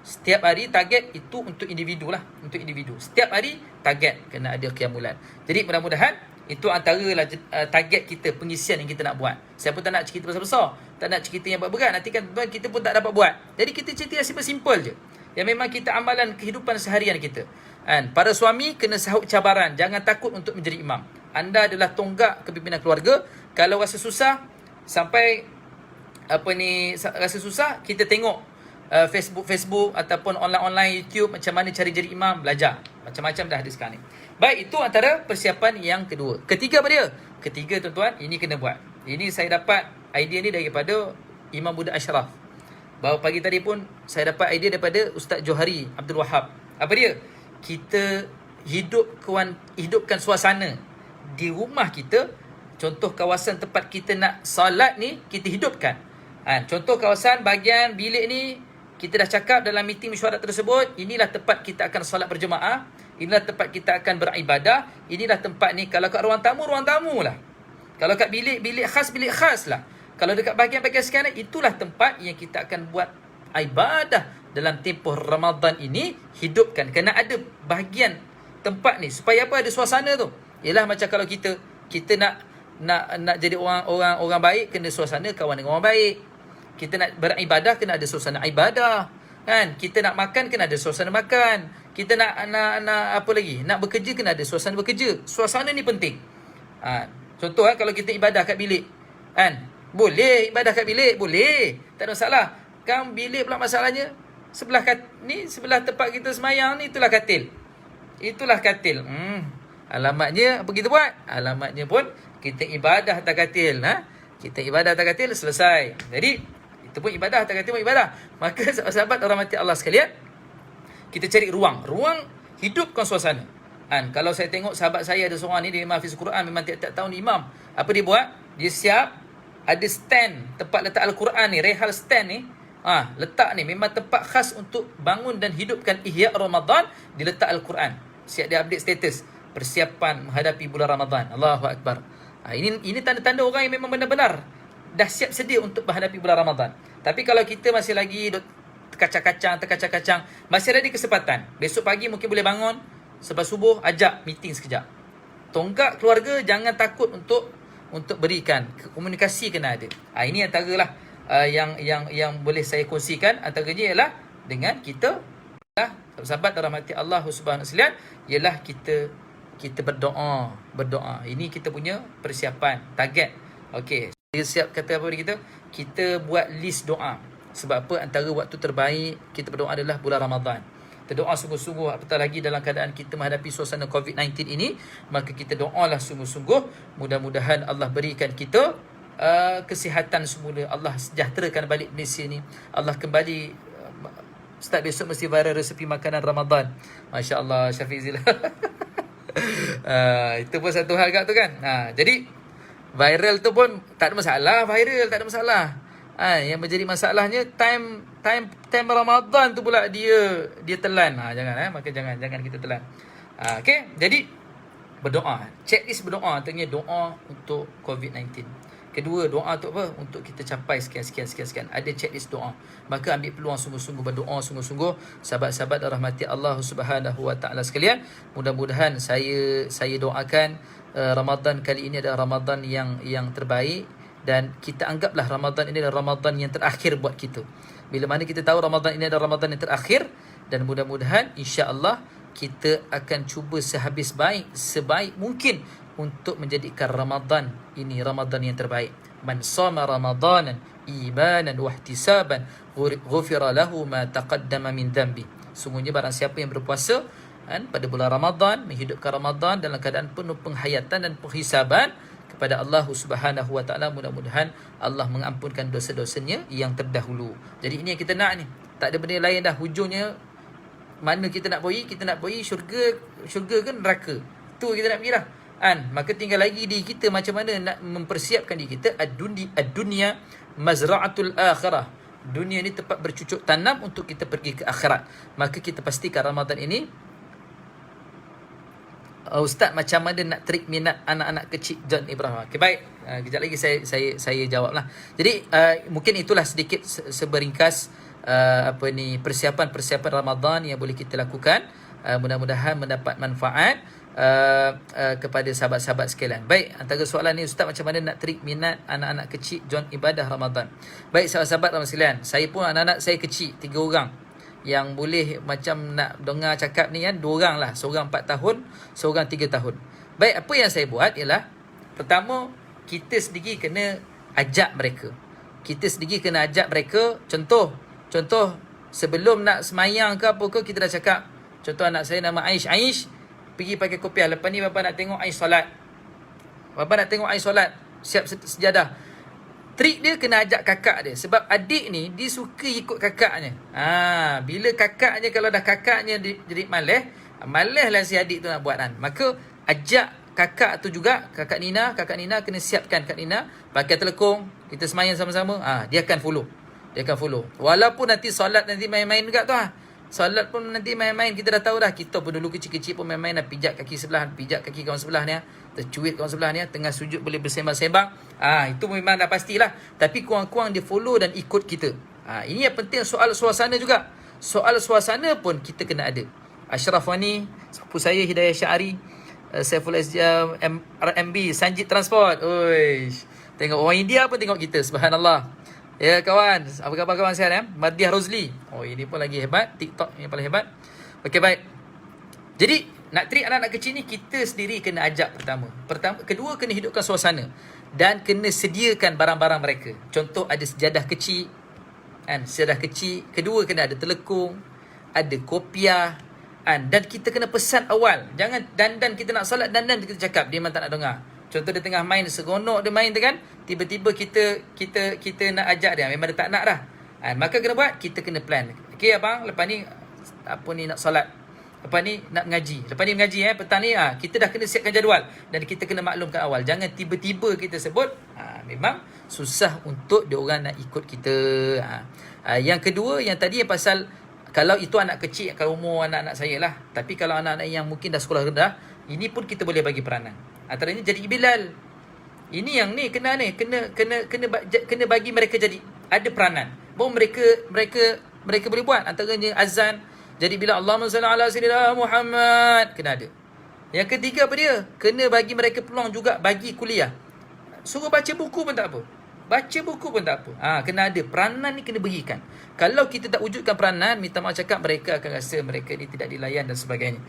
Setiap hari target itu untuk individu lah, untuk individu. Setiap hari target kena ada qiyamul lail. Jadi mudah-mudahan itu antara target kita, pengisian yang kita nak buat. Saya pun tak nak cerita besar-besar, tak nak cerita yang berat-berat, nanti kan kita pun tak dapat buat. Jadi kita cerita yang simple-simple je, yang memang kita amalan kehidupan seharian kita. Para suami kena sahut cabaran, jangan takut untuk menjadi imam. Anda adalah tonggak kepimpinan keluarga. Kalau rasa susah, sampai rasa susah, kita tengok Facebook ataupun online YouTube, macam mana cari jadi imam, belajar. Macam-macam dah ada sekarang ni. Baik, itu antara persiapan yang kedua. Ketiga apa dia? Ketiga tuan-tuan, ini kena buat. Ini saya dapat idea ni daripada Imam Buddha Ashraf. Baru pagi tadi pun saya dapat idea daripada Ustaz Johari Abdul Wahab. Apa dia? Kita hidupkan suasana di rumah kita. Contoh kawasan tempat kita nak salat ni, kita hidupkan. Contoh kawasan bahagian bilik ni, kita dah cakap dalam meeting mesyuarat tersebut, inilah tempat kita akan salat berjemaah, inilah tempat kita akan beribadah, inilah tempat ni. Kalau kat ruang tamu lah. Kalau kat bilik khas lah. Kalau dekat bahagian-bahagian sekian, itulah tempat yang kita akan buat ibadah dalam tempoh Ramadan ini. Hidupkan, kena ada bahagian tempat ni supaya apa? Ada suasana tu. Ialah macam kalau kita nak jadi orang baik, kena suasana kawan dengan orang baik. Kita nak beribadah, kena ada suasana ibadah, kan? Kita nak makan, kena ada suasana makan. Kita nak apa lagi? Nak bekerja, kena ada suasana bekerja. Suasana ni penting. Contoh kalau kita ibadah kat bilik, kan? Boleh ibadah kat bilik, boleh. Tak ada masalah. Kan bilik pula masalahnya sebelah tempat kita semayang ni, itulah katil. Alamatnya apa kita buat? Alamatnya pun kita ibadah atas katil. Kita ibadah atas katil, selesai. Jadi itu pun ibadah, atas katil pun ibadah. Maka sahabat-sahabat orang mati Allah sekalian, kita cari ruang hidupkan suasana. Kalau saya tengok sahabat saya ada seorang ni, dia Hafiz Quran, memang tiap-tiap tahun imam. Apa dia buat? Dia siap ada stand tempat letak Al-Quran ni, rehal stand ni. Letak ni memang tempat khas untuk bangun dan hidupkan Ihya Ramadan, diletak Al-Quran. Siap dia update status persiapan menghadapi bulan Ramadan. Allahu Akbar. Ini tanda-tanda orang yang memang benar-benar dah siap sedia untuk menghadapi bulan Ramadan. Tapi kalau kita masih lagi terkacang-kacang, masih ada kesempatan. Besok pagi mungkin boleh bangun, selepas subuh ajak meeting sekejap. Tonggak keluarga, jangan takut untuk berikan. Komunikasi kena ada. Ini antaralah yang boleh saya kongsikan. Antaranya ialah dengan kita, sahabat rahmati Allah Subhanahu wa taala, ialah kita berdoa. Ini kita punya persiapan, target. Okey, dia siap kata apa kita? Kita buat list doa. Sebab apa? Antara waktu terbaik kita berdoa adalah bulan Ramadan. Kita doa sungguh-sungguh, apatah lagi dalam keadaan kita menghadapi suasana COVID-19 ini. Maka kita doalah sungguh-sungguh. Mudah-mudahan Allah berikan kita kesihatan semula. Allah sejahterakan balik Malaysia ni. Allah kembali start besok mesti viral resepi makanan Ramadan. Masya Allah, Syafiq Zila. Itu pun satu hal kat tu kan. Jadi viral tu pun tak ada masalah. Viral tak ada masalah. Yang menjadi masalahnya time Ramadan tu pula dia telan. Jangan maka jangan kita telan. Okey, jadi berdoa. Checklist berdoa, antaranya doa untuk COVID-19. Kedua, doa untuk apa? Untuk kita capai sekian. Ada checklist doa. Maka ambil peluang sungguh-sungguh berdoa sungguh-sungguh. Sahabat-sahabat rahmati Allah Subhanahu wa taala sekalian, mudah-mudahan saya doakan Ramadan kali ini adalah Ramadan yang terbaik, dan kita anggaplah Ramadan ini adalah Ramadan yang terakhir buat kita. Bila mana kita tahu Ramadan ini adalah Ramadan yang terakhir, dan mudah-mudahan insya-Allah kita akan cuba sebaik mungkin untuk menjadikan Ramadan ini Ramadan yang terbaik. Man shama Ramadanan imanan wa ihtisaban ghufira lahu ma taqaddama min dhanbi. Sungguhnya barang siapa yang berpuasa pada bulan Ramadan, menghidupkan Ramadan dalam keadaan penuh penghayatan dan penghisaban kepada Allah Subhanahu wa taala, mudah-mudahan Allah mengampunkan dosa-dosanya yang terdahulu. Jadi ini yang kita nak ni. Tak ada benda lain dah, hujungnya mana kita nak pergi syurga ke neraka. Tu kita nak pergi dah. Maka tinggal lagi diri kita macam mana nak mempersiapkan diri kita. Ad-dunya mazra'atul akhirah. Dunia ni tempat bercucuk tanam untuk kita pergi ke akhirat. Maka kita pastikan Ramadan ini, Ustaz, macam mana nak trik minat anak-anak kecil John Ibrahim? Okay, baik. Kejap lagi saya jawablah. Jadi mungkin itulah sedikit seberingkas persiapan Ramadan yang boleh kita lakukan. Mudah-mudahan mendapat manfaat kepada sahabat-sahabat sekalian. Baik, antara soalan ni, Ustaz, macam mana nak trik minat anak-anak kecil John ibadah Ramadan? Baik, sahabat-sahabat Ramadan sekalian, saya pun anak-anak saya kecil 3 orang. Yang boleh macam nak dengar cakap ni kan, 2 orang lah. Seorang 4 tahun, seorang 3 tahun. Baik, apa yang saya buat ialah, pertama, kita sendiri kena ajak mereka. Contoh sebelum nak semayang ke apa ke, kita dah cakap. Contoh anak saya nama Aish, pergi pakai kopiah. Lepas ni bapa nak tengok Aish solat. Siap sejadah. Trik dia kena ajak kakak dia. Sebab adik ni dia suka ikut kakaknya. Bila kakaknya, kalau dah kakaknya jadi malas lah si adik tu nak buat kan. Maka ajak kakak tu juga, kakak Nina kena siapkan Kak Nina pakai telekong, kita semayang sama-sama. Dia akan follow. Walaupun nanti solat nanti main-main juga tu Solat pun nanti main-main, kita dah tahu dah. Kita pun dulu kecil-kecil pun main-main dah, pijak kaki sebelah, pijak kaki kawan sebelah ni, tercuit kawan sebelah ni, tengah sujud boleh bersembang-sembang. Itu memang dah pastilah. Tapi kurang-kurang dia follow dan ikut kita. Ini yang penting. Soal suasana juga. Soal suasana pun kita kena ada. Ashraf Wani, sepupu saya Hidayah Syari, Saiful RMB, Sanjit Transport. Tengok orang India pun tengok kita. Subhanallah. Ya kawan, apa khabar kawan, sihat Mardiah Rozli. Ini pun lagi hebat, TikTok yang paling hebat. Okey, baik. Jadi nak trik anak-anak kecil ni, kita sendiri kena ajak pertama. Kedua, kena hidupkan suasana dan kena sediakan barang-barang mereka. Contoh, ada sejadah kecil Kedua, kena ada telekung, ada kopiah, dan kita kena pesan awal. Jangan dandan kita nak solat, dandan kita cakap dia memang tak nak dengar. Contoh dia tengah main, seronok dia main tu kan, tiba-tiba kita nak ajak dia, memang dia tak nak dah. Maka kena buat, kita kena plan. Okey abang, lepas ni nak solat, lepas ni nak mengaji, lepas ni mengaji petang ni kita dah kena siapkan jadual dan kita kena maklumkan awal. Jangan tiba-tiba kita sebut, memang susah untuk dia orang nak ikut kita. Yang kedua, yang tadi yang pasal, kalau itu anak kecil, kalau umur anak-anak saya lah. Tapi kalau anak-anak yang mungkin dah sekolah rendah, ini pun kita boleh bagi peranan. Antaranya jadi Bilal. Ini yang ni kena bagi mereka jadi ada peranan. Baru mereka boleh buat. Antaranya azan. Jadi bila Allahumma salli ala sayyidina Muhammad, kena ada. Yang ketiga apa dia? Kena bagi mereka peluang juga bagi kuliah. Suruh baca buku pun tak apa. Kena ada. Peranan ni kena berikan. Kalau kita tak wujudkan peranan, minta maaf cakap, mereka akan rasa mereka ni tidak dilayan dan sebagainya.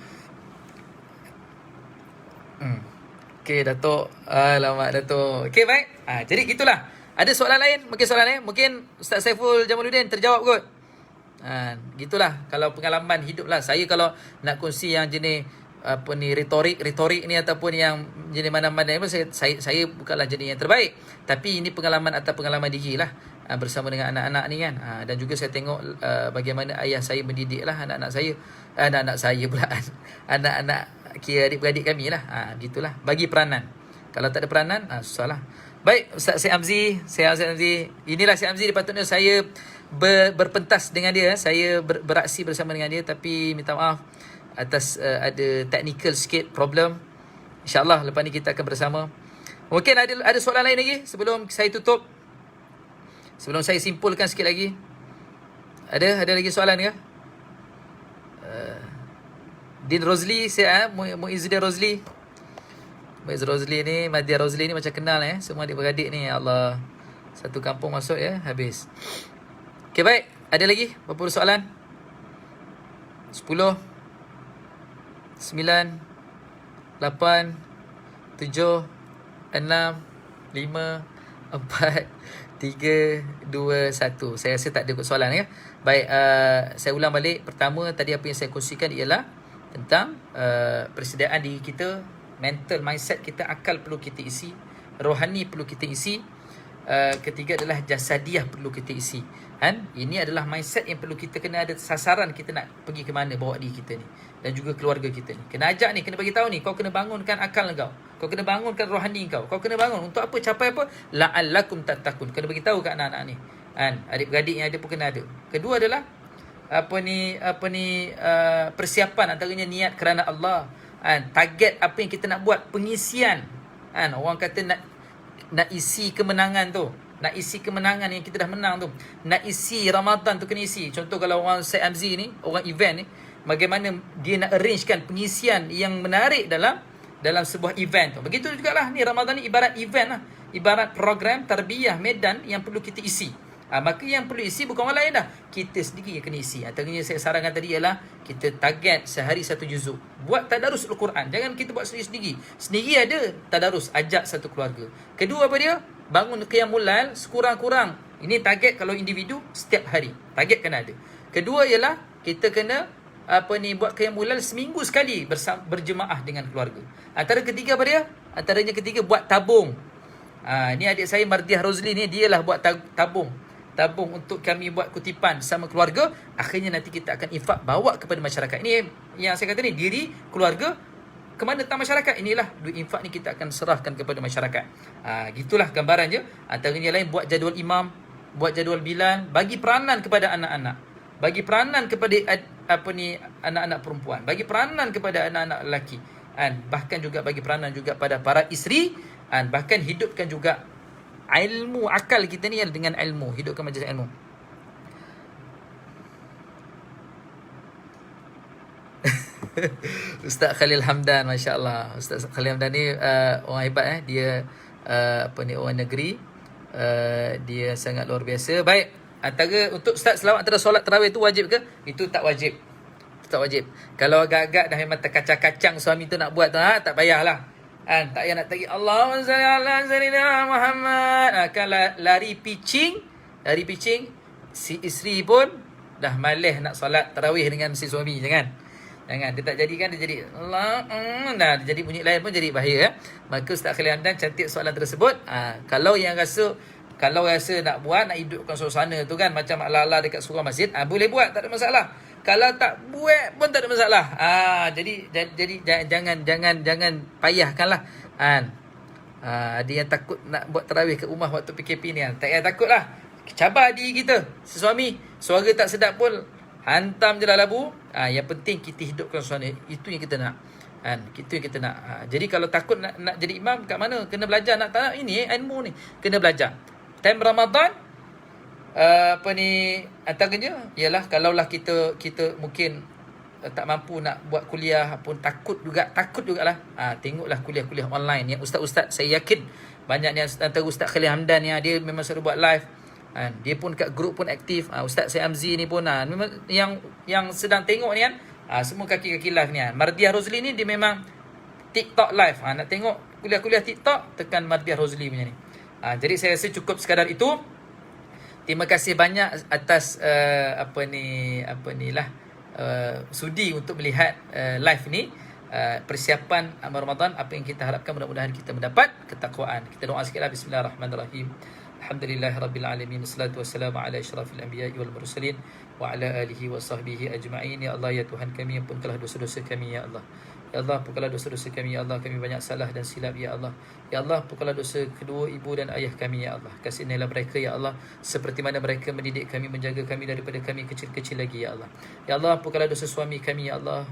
Okey, Datuk. Alamak, Datuk. Okey, baik. Jadi gitulah. Ada soalan lain? Mungkin Ustaz Saiful Jamaluddin terjawab kot. Gitulah. Kalau pengalaman hidup lah. Saya kalau nak kongsi yang jenis retorik ni ataupun yang jenis mana-mana, saya bukanlah jenis yang terbaik. Tapi ini pengalaman atau pengalaman diri lah, bersama dengan anak-anak ni kan. Dan juga saya tengok bagaimana ayah saya mendidik lah anak-anak saya. Anak-anak saya pula. Anak-anak kira adik-beradik kami lah. Gitulah. Bagi peranan. Kalau tak ada peranan, susahlah. Baik, Ustaz Syed Hamzi, inilah Syed Hamzi, patutnya saya berpentas dengan dia, saya beraksi bersama dengan dia, tapi minta maaf atas ada technical sikit problem. InsyaAllah lepas ni kita akan bersama. Mungkin ada soalan lain lagi sebelum saya tutup, sebelum saya simpulkan sikit lagi. Ada lagi soalan ke? Din Rozli, Muizuddin Rozli. Muiz Rozli ni, Madya Rozli ni macam kenal semua adik-beradik ni. Ya Allah, satu kampung masuk habis. Okay, baik. Ada lagi? Berapa soalan? 10 9 8 7 6 5 4 3 2 1. Saya rasa tak ada soalan Baik, saya ulang balik. Pertama, tadi apa yang saya kongsikan ialah tentang persediaan diri kita, mental, mindset kita, akal perlu kita isi, rohani perlu kita isi. Ketiga adalah jasadiah perlu kita isi. Ini adalah mindset yang perlu kita kena ada sasaran, kita nak pergi ke mana bawa diri kita ni dan juga keluarga kita ni. Kena ajak ni, kena bagi tahu ni, kau kena bangunkan akal kau. Kau kena bangunkan rohani kau. Kau kena bangun untuk apa? Capai apa? La'allakum tattaqun. Kena bagi tahu kat anak-anak ni. Adik-beradik yang ada pun kena ada. Kedua adalah persiapan, antaranya niat kerana Allah. Target apa yang kita nak buat, pengisian. Orang kata nak isi kemenangan tu, nak isi kemenangan yang kita dah menang tu, nak isi Ramadan tu kena isi. Contoh kalau orang Syed Hamzi ni, orang event ni, bagaimana dia nak arrangekan pengisian yang menarik dalam sebuah event tu. Begitu jugalah ni, Ramadan ni ibarat event lah, ibarat program tarbiyah medan yang perlu kita isi. Maka yang perlu isi bukan orang lain dah, kita sendiri yang kena isi. Antaranya saya sarankan tadi ialah kita target sehari 1 juzuk. Buat tadarus Al-Quran. Jangan kita buat sendiri-sendiri. Sendiri ada tadarus, ajak satu keluarga. Kedua apa dia? Bangun qiyamul lail sekurang-kurang. Ini target kalau individu setiap hari. Target kena ada. Kedua ialah kita kena buat qiyamul lail seminggu sekali berjemaah dengan keluarga. Antaranya ketiga buat tabung. Ni adik saya Mardiah Rozli ni, dia lah buat tabung untuk kami buat kutipan sama keluarga. Akhirnya nanti kita akan infak bawa kepada masyarakat. Ini yang saya kata ni, diri, keluarga, ke mana datang masyarakat. Inilah duit infak ni kita akan serahkan kepada masyarakat. Gitulah gambarannya. Antaranya lain, buat jadual imam, buat jadual bilan, bagi peranan kepada anak-anak, bagi peranan kepada anak-anak perempuan, bagi peranan kepada anak-anak lelaki, bahkan juga bagi peranan juga pada para isteri, bahkan hidupkan juga ilmu, akal kita ni dengan ilmu, hidupkan majlis ilmu. Ustaz Khalil Hamdan, masya-Allah. Ustaz Khalil Hamdan ni orang hebat Dia orang negeri. Dia sangat luar biasa. Baik, antara untuk Ustaz selawat antara solat tarawih tu wajib ke? Itu tak wajib. Tak wajib. Kalau agak-agak dah memang terkacang-kacang suami tu nak buat tu, tak payahlah. Tak payah nak tagih Allahumma salli ala sayyidina Muhammad. Kalau lari pitching, si isteri pun dah malas nak solat tarawih dengan si suami. Jangan. Dia tak jadikan, dia jadi Allah. Dia jadi bunyi lain pun jadi bahaya. Maka Ustaz Khalil Hamdan cantik soalan tersebut. Kalau rasa nak buat, nak hidupkan suasana tu kan, macam ala-ala dekat surau masjid, boleh buat, tak ada masalah. Kalau tak buat pun tak ada masalah. Jadi jangan payahkanlah. Ada yang takut nak buat tarawih kat rumah waktu PKP ni tak payah takutlah. Cabar diri kita. Suami suara tak sedap pun hantam je lah labu. Yang penting kita hidupkan suasana. Itu yang kita nak. Itu yang kita nak. Jadi kalau takut nak jadi imam kat mana, kena belajar. Nak tak nak ini ilmu ni, kena belajar. Time Ramadan antaranya ialah kalaulah kita mungkin tak mampu nak buat kuliah pun, takut jugalah. Tengoklah kuliah-kuliah online yang ustaz-ustaz, saya yakin banyak ni antara Ustaz Khalil Hamdan yang dia memang selalu buat live. Dia pun kat grup pun aktif. Ustaz Syed Hamzi ni pun memang yang sedang tengok ni semua kaki-kaki live ni. Mardiah Rozli ni dia memang TikTok live. Nak tengok kuliah-kuliah TikTok, tekan Mardiah Rozli punya ni. Jadi saya rasa cukup sekadar itu. Terima kasih banyak atas sudi untuk melihat live ni. Persiapan amal Ramadan, apa yang kita harapkan, mudah-mudahan kita mendapat ketakwaan. Kita doa sikitlah. Bismillahirrahmanirrahim. Alhamdulillahirabbil alamin. Wassalatu wassalamu ala asyrafil anbiya'i wal mursalin wa ala alihi wa sahbihi ajma'in. Ya Allah, ya Tuhan kami, ampunkanlah dosa-dosa kami ya Allah. Ya Allah, ampunkanlah dosa-dosa kami. Ya Allah, kami banyak salah dan silap. Ya Allah. Ya Allah, ampunkanlah dosa kedua ibu dan ayah kami. Ya Allah, kasihanilah mereka. Ya Allah, seperti mana mereka mendidik kami, menjaga kami daripada kami kecil-kecil lagi. Ya Allah. Ya Allah, ampunkanlah dosa suami kami. Ya Allah.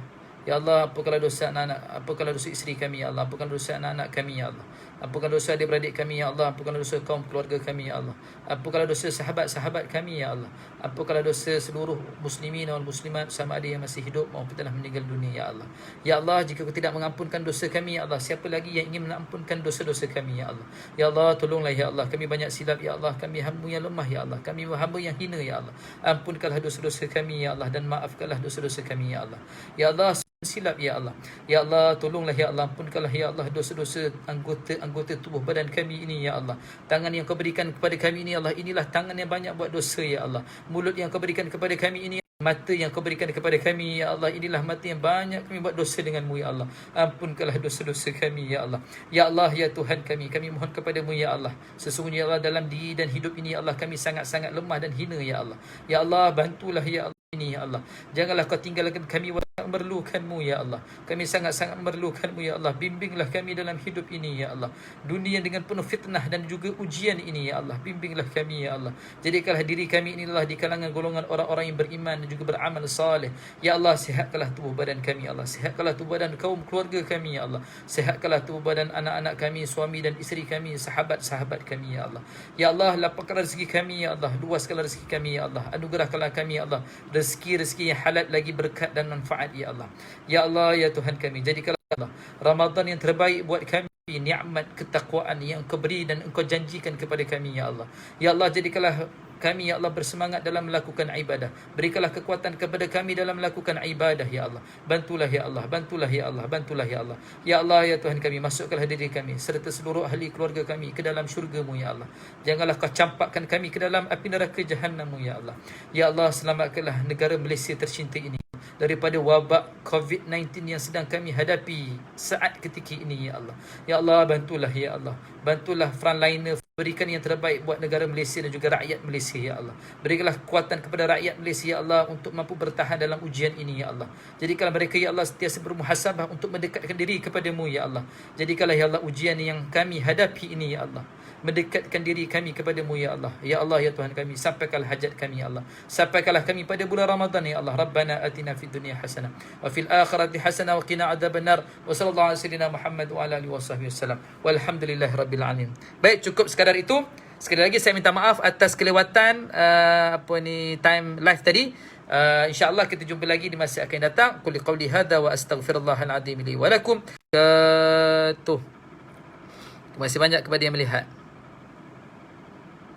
Ya Allah, ampunkanlah dosa anak-anak, ampunkanlah dosa isteri kami. Ya Allah, ampunkanlah dosa anak-anak kami. Ya Allah, ampunkanlah dosa adik-beradik kami. Ya Allah, ampunkanlah dosa kaum keluarga kami. Ya Allah, ampunkanlah dosa sahabat-sahabat kami. Ya Allah, ampunkanlah dosa seluruh muslimin dan muslimat, sama ada yang masih hidup maupun telah meninggal dunia. Ya Allah. Ya Allah, jika Kau tidak mengampunkan dosa kami, Ya Allah, siapa lagi yang ingin mengampunkan dosa-dosa kami? Ya Allah. Ya Allah, tolonglah. Ya Allah, kami banyak silap. Ya Allah, kami hamba yang lemah. Ya Allah, kami hamba yang hina. Ya Allah, ampunkanlah dosa-dosa kami. Ya Allah, dan maafkanlah dosa-dosa kami. Ya Allah. Ya Allah, silap. Ya Allah. Ya Allah, tolonglah. Ya Allah, ampunkanlah. Ya Allah, dosa-dosa anggota tubuh badan kami ini. Ya Allah, tangan yang Kau berikan kepada kami ini. Ya Allah, inilah tangan yang banyak buat dosa. Ya Allah, mulut yang Kau berikan kepada kami ini, mata yang Kau berikan kepada kami. Ya Allah, inilah mata yang banyak kami buat dosa denganmu. Ya Allah, ampunkanlah dosa-dosa kami. Ya Allah. Ya Allah, ya Tuhan kami mohon kepadamu. Ya Allah, sesungguhnya Ya Allah, dalam diri dan hidup ini, Ya Allah, kami sangat-sangat lemah dan hina. Ya Allah. Ya Allah, bantulah. Ya Allah, ini. Ya Allah, janganlah Kau tinggalkan kami memerlukanmu. Ya Allah, kami sangat-sangat memerlukanmu. Ya Allah, bimbinglah kami dalam hidup ini. Ya Allah, dunia dengan penuh fitnah dan juga ujian ini. Ya Allah, bimbinglah kami. Ya Allah, jadikanlah diri kami inilah di kalangan golongan orang-orang yang beriman dan juga beramal saleh. Ya Allah, sihatkanlah tubuh badan kami. Ya Allah, sihatkanlah tubuh badan kaum keluarga kami. Ya Allah, sihatkanlah tubuh badan anak-anak kami, suami dan isteri kami, sahabat-sahabat kami. Ya Allah. Ya Allah, lapangkan rezeki kami. Ya Allah, luaskanlah rezeki kami. Ya Allah, anugerahkanlah kami. Ya Allah, rezeki-rezeki yang halal lagi, berkat dan manfaat. Ya Allah. Ya Allah, ya Tuhan kami, jadikanlah Allah Ramadan yang terbaik buat kami, nikmat ketakwaan yang Kau beri dan Engkau janjikan kepada kami. Ya Allah. Ya Allah, jadikanlah kami, Ya Allah, bersemangat dalam melakukan ibadah. Berikanlah kekuatan kepada kami dalam melakukan ibadah. Ya Allah, bantulah. Ya Allah, bantulah. Ya Allah, bantulah. Ya Allah. Ya Allah, ya Tuhan kami, masukkanlah diri kami serta seluruh ahli keluarga kami ke dalam syurga-Mu. Ya Allah, janganlah Kau campakkan kami ke dalam api neraka Jahannam-Mu. Ya Allah. Ya Allah, selamatkanlah negara Malaysia tercinta ini daripada wabak COVID-19 yang sedang kami hadapi saat ketika ini. Ya Allah. Ya Allah, bantulah. Ya Allah, bantulah frontliner, berikan yang terbaik buat negara Malaysia dan juga rakyat Malaysia. Ya Allah, berikanlah kekuatan kepada rakyat Malaysia. Ya Allah, untuk mampu bertahan dalam ujian ini. Ya Allah, jadikanlah mereka. Ya Allah, sentiasa bermuhasabah untuk mendekatkan diri kepadamu. Ya Allah, jadikanlah. Ya Allah, ujian yang kami hadapi ini. Ya Allah, mendekatkan diri kami kepadamu. Ya Allah. Ya Allah, ya Tuhan kami, sampaikanlah hajat kami. Ya Allah, sampaikanlah kami pada bulan Ramadan. Ya Allah, Rabbana atina fid dunya hasanah wa fil akhirati hasanah wa qina adzabannar. Wa sallallahu alaihi wasallam Muhammad wa ala alihi wasallam. Walhamdulillahirabbil alamin. Baik, cukup sekadar itu. Sekali lagi saya minta maaf atas kelewatan time live tadi. InsyaAllah kita jumpa lagi di masa akan datang. Qul qawli hadza wa astaghfirullahal azim li wa lakum. Terima kasih banyak kepada yang melihat.